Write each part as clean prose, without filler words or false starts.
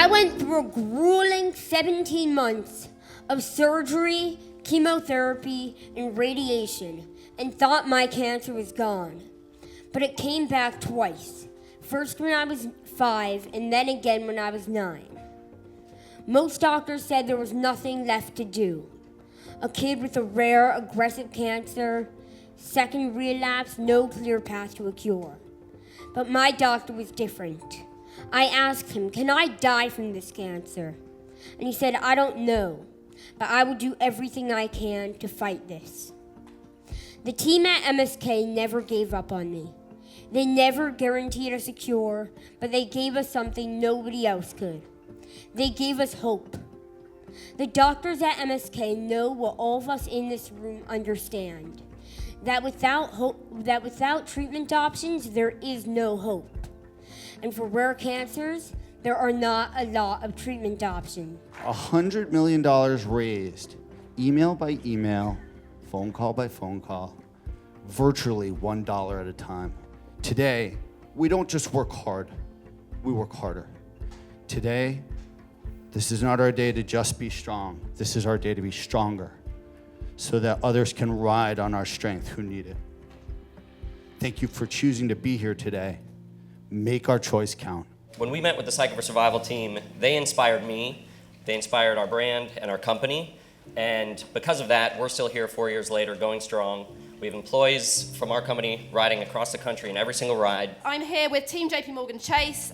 I went through a grueling 17 months of surgery, chemotherapy, and radiation and thought my cancer was gone. But it came back twice. First when I was 5 and then again when I was 9. Most doctors said there was nothing left to do. A kid with a rare, aggressive cancer, second relapse, no clear path to a cure. But my doctor was different. I asked him, can I die from this cancer? And he said, I don't know, but I will do everything I can to fight this. The team at MSK never gave up on me. They never guaranteed us a cure, but they gave us something nobody else could. They gave us hope. The doctors at MSK know what all of us in this room understand. That without treatment options, there is no hope. And for rare cancers, there are not a lot of treatment options. $100 million raised, email by email, phone call by phone call, virtually $1 at a time. Today, we don't just work hard, we work harder. Today, this is not our day to just be strong. This is our day to be stronger so that others can ride on our strength who need it. Thank you for choosing to be here today. Make our choice count. When we met with the Cycle for Survival team, they inspired me, they inspired our brand and our company, and because of that, we're still here 4 years later, going strong. We have employees from our company riding across the country in every single ride. I'm here with Team JP Morgan Chase.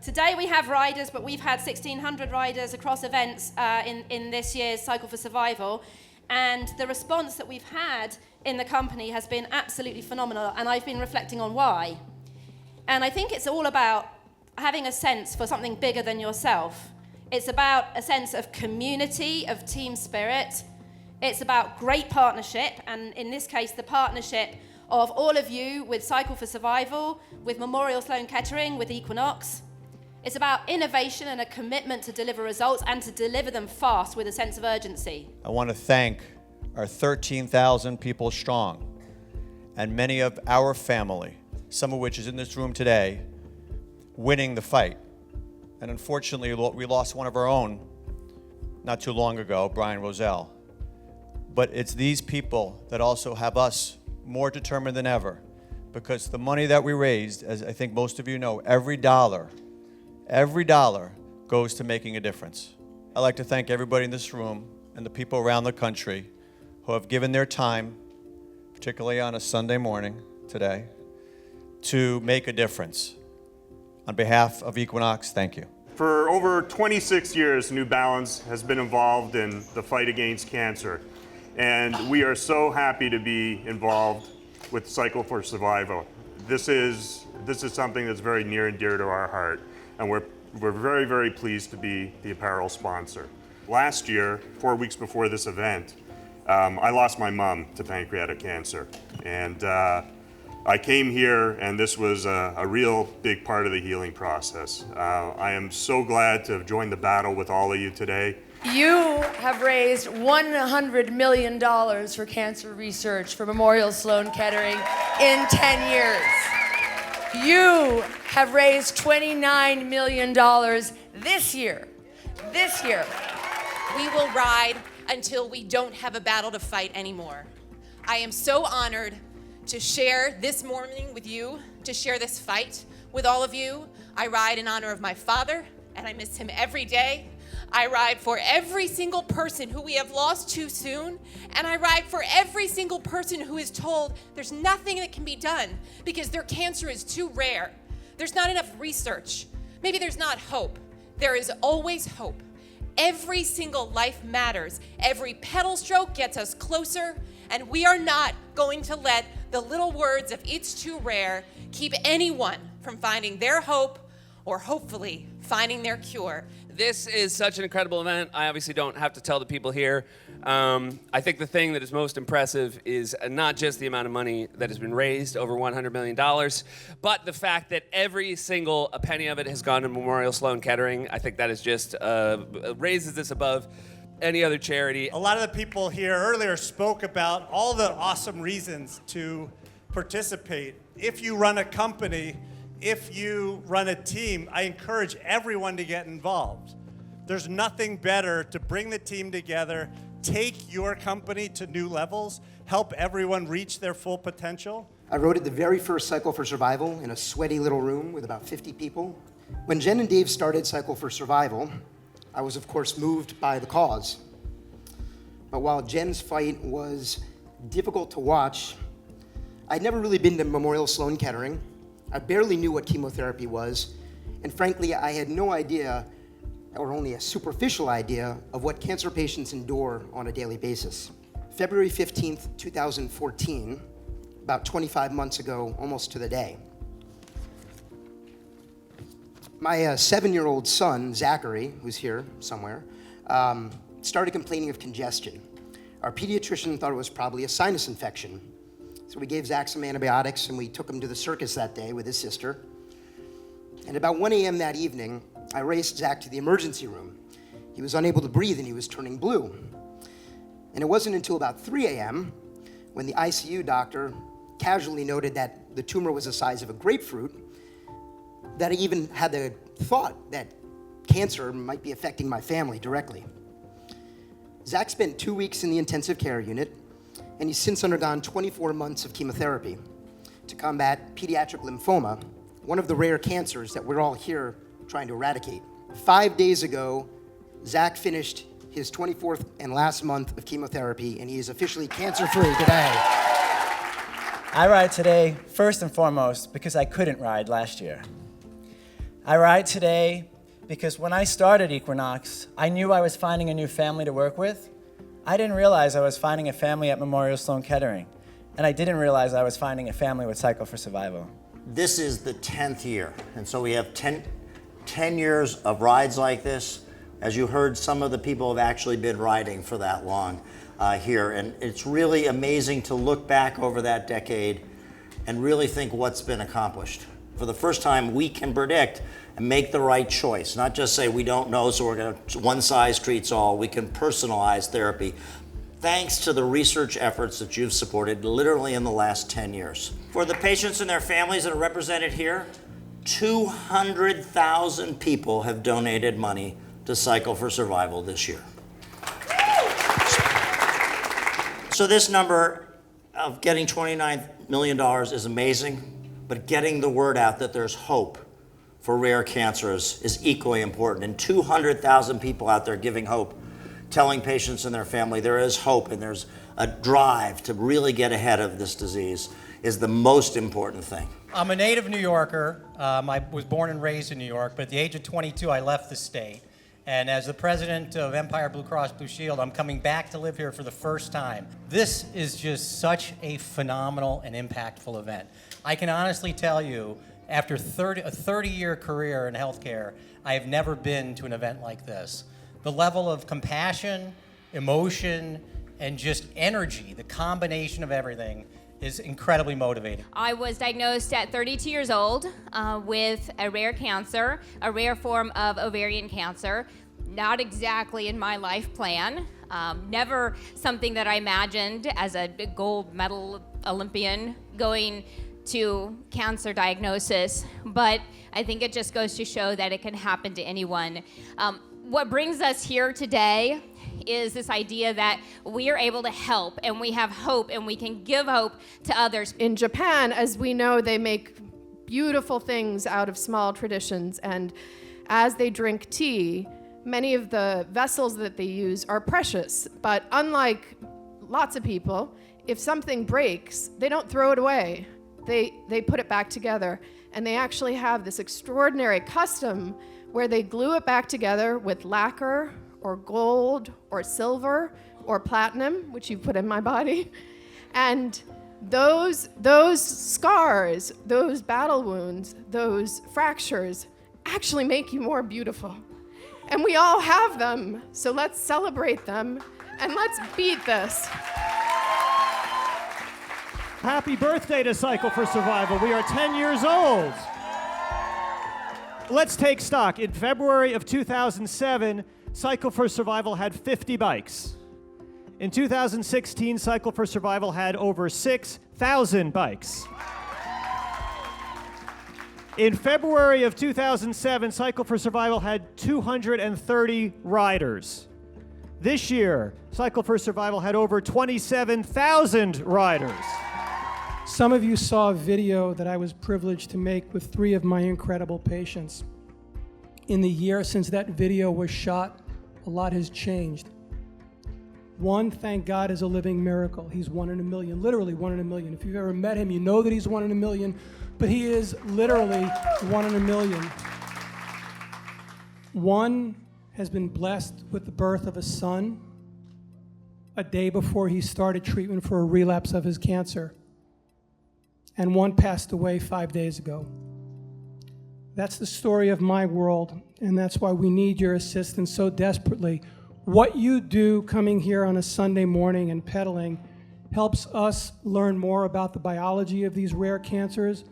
Today we have riders, but we've had 1,600 riders across events in this year's Cycle for Survival, and the response that we've had in the company has been absolutely phenomenal, and I've been reflecting on why. And I think it's all about having a sense for something bigger than yourself. It's about a sense of community, of team spirit. It's about great partnership, and in this case, the partnership of all of you with Cycle for Survival, with Memorial Sloan Kettering, with Equinox. It's about innovation and a commitment to deliver results and to deliver them fast with a sense of urgency. I want to thank our 13,000 people strong and many of our family, some of which is in this room today, winning the fight. And unfortunately, we lost one of our own not too long ago, Brian Roselle. But it's these people that also have us more determined than ever, because the money that we raised, as I think most of you know, every dollar goes to making a difference. I'd like to thank everybody in this room and the people around the country who have given their time, particularly on a Sunday morning today, to make a difference. On behalf of Equinox, thank you. For over 26 years, New Balance has been involved in the fight against cancer. And we are so happy to be involved with Cycle for Survival. This is something that's very near and dear to our heart. And we're very, very pleased to be the apparel sponsor. Last year, 4 weeks before this event, I lost my mom to pancreatic cancer. And I came here, and this was a real big part of the healing process. I am so glad to have joined the battle with all of you today. You have raised $100 million for cancer research for Memorial Sloan Kettering in 10 years. You have raised $29 million this year. This year. We will ride until we don't have a battle to fight anymore. I am so honored to share this morning with you, to share this fight with all of you. I ride in honor of my father, and I miss him every day. I ride for every single person who we have lost too soon, and I ride for every single person who is told there's nothing that can be done because their cancer is too rare. There's not enough research. Maybe there's not hope. There is always hope. Every single life matters. Every pedal stroke gets us closer, and we are not going to let the little words of "it's too rare" keep anyone from finding their hope or hopefully finding their cure. This is such an incredible event. I obviously don't have to tell the people here. I think the thing that is most impressive is not just the amount of money that has been raised, over $100 million, but the fact that every single penny of it has gone to Memorial Sloan Kettering. I think that is just raises this above any other charity. A lot of the people here earlier spoke about all the awesome reasons to participate. If you run a company, if you run a team, I encourage everyone to get involved. There's nothing better to bring the team together, take your company to new levels, help everyone reach their full potential. I rode at the very first Cycle for Survival in a sweaty little room with about 50 people. When Jen and Dave started Cycle for Survival, I was of course moved by the cause. But while Jen's fight was difficult to watch, I'd never really been to Memorial Sloan Kettering. I barely knew what chemotherapy was, and frankly, I had no idea, or only a superficial idea, of what cancer patients endure on a daily basis. February 15th, 2014, about 25 months ago, almost to the day, my 7-year-old son, Zachary, who's here somewhere, started complaining of congestion. Our pediatrician thought it was probably a sinus infection. So we gave Zach some antibiotics and we took him to the circus that day with his sister. And about 1 a.m. that evening, I raced Zach to the emergency room. He was unable to breathe and he was turning blue. And it wasn't until about 3 a.m. when the ICU doctor casually noted that the tumor was the size of a grapefruit that I even had the thought that cancer might be affecting my family directly. Zach spent 2 weeks in the intensive care unit, and he's since undergone 24 months of chemotherapy to combat pediatric lymphoma, one of the rare cancers that we're all here trying to eradicate. 5 days ago, Zach finished his 24th and last month of chemotherapy, and he is officially cancer-free today. I ride today first and foremost because I couldn't ride last year. I ride today because when I started Equinox, I knew I was finding a new family to work with. I didn't realize I was finding a family at Memorial Sloan Kettering, and I didn't realize I was finding a family with Cycle for Survival. This is the 10th year, and so we have 10 years of rides like this. As you heard, some of the people have actually been riding for that long here, and it's really amazing to look back over that decade and really think what's been accomplished. For the first time, we can predict and make the right choice, not just say we don't know, so we're going to one size treats all. We can personalize therapy, thanks to the research efforts that you've supported literally in the last 10 years. For the patients and their families that are represented here, 200,000 people have donated money to Cycle for Survival this year. So this number of getting $29 million is amazing, but getting the word out that there's hope for rare cancers is equally important. And 200,000 people out there giving hope, telling patients and their family there is hope and there's a drive to really get ahead of this disease is the most important thing. I'm a native New Yorker. I was born and raised in New York, but at the age of 22, I left the state. And as the president of Empire Blue Cross Blue Shield, I'm coming back to live here for the first time. This is just such a phenomenal and impactful event. I can honestly tell you, after a 30-year career in healthcare, I have never been to an event like this. The level of compassion, emotion, and just energy, the combination of everything, is incredibly motivating. I was diagnosed at 32 years old with a rare cancer, a rare form of ovarian cancer. Not exactly in my life plan. Never something that I imagined as a gold medal Olympian going to cancer diagnosis, but I think it just goes to show that it can happen to anyone. What brings us here today is this idea that we are able to help and we have hope and we can give hope to others. In Japan, as we know, they make beautiful things out of small traditions, and as they drink tea, many of the vessels that they use are precious. But unlike lots of people, if something breaks, they don't throw it away. They put it back together, and they actually have this extraordinary custom where they glue it back together with lacquer or gold or silver or platinum, which you put in my body. And those scars, those battle wounds, those fractures actually make you more beautiful. And we all have them, so let's celebrate them and let's beat this. Happy birthday to Cycle for Survival. We are 10 years old. Let's take stock. In February of 2007, Cycle for Survival had 50 bikes. In 2016, Cycle for Survival had over 6,000 bikes. In February of 2007, Cycle for Survival had 230 riders. This year, Cycle for Survival had over 27,000 riders. Some of you saw a video that I was privileged to make with 3 of my incredible patients. In the year since that video was shot, a lot has changed. One, thank God, is a living miracle. He's 1 in a million, literally 1 in a million. If you've ever met him, you know that he's 1 in a million, but he is literally 1 in a million. One has been blessed with the birth of a son a day before he started treatment for a relapse of his cancer. And one passed away 5 days ago. That's the story of my world, and that's why we need your assistance so desperately. What you do coming here on a Sunday morning and pedaling helps us learn more about the biology of these rare cancers,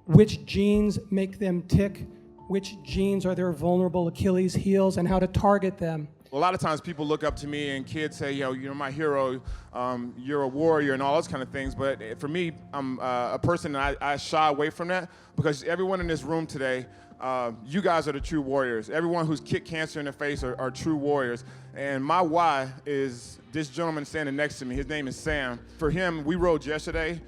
which genes make them tick, which genes are their vulnerable Achilles heels, and how to target them. A lot of times people look up to me and kids say, you're my hero, you're a warrior and all those kind of things. But for me, I'm a person that I shy away from that because everyone in this room today, you guys are the true warriors. Everyone who's kicked cancer in the face are true warriors. And my why is this gentleman standing next to me. His name is Sam. For him, we rode yesterday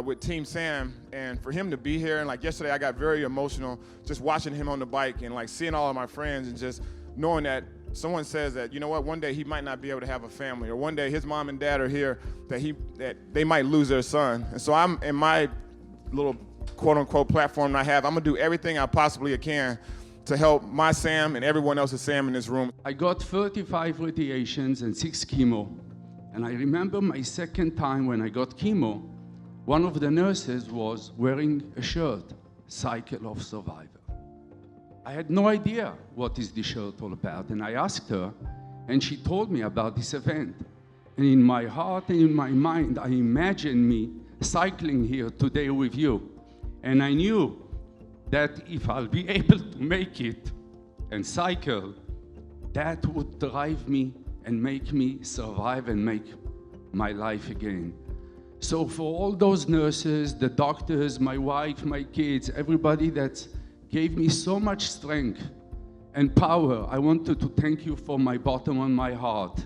with Team Sam, and for him to be here, and like yesterday I got very emotional just watching him on the bike and like seeing all of my friends and just knowing that someone says that, you know what, one day he might not be able to have a family, or one day his mom and dad are here that they might lose their son. And so I'm in my little quote-unquote platform I have, I'm gonna do everything I possibly can to help my Sam and everyone else's Sam in this room. I got 35 radiations and 6 chemo. And I remember my second time when I got chemo, one of the nurses was wearing a shirt, Cycle of Survival. I had no idea what is this shirt all about, and I asked her, and she told me about this event. And in my heart and in my mind, I imagined me cycling here today with you. And I knew that if I'll be able to make it and cycle, that would drive me and make me survive and make my life again. So for all those nurses, the doctors, my wife, my kids, everybody that gave me so much strength and power, I wanted to thank you from my bottom of my heart.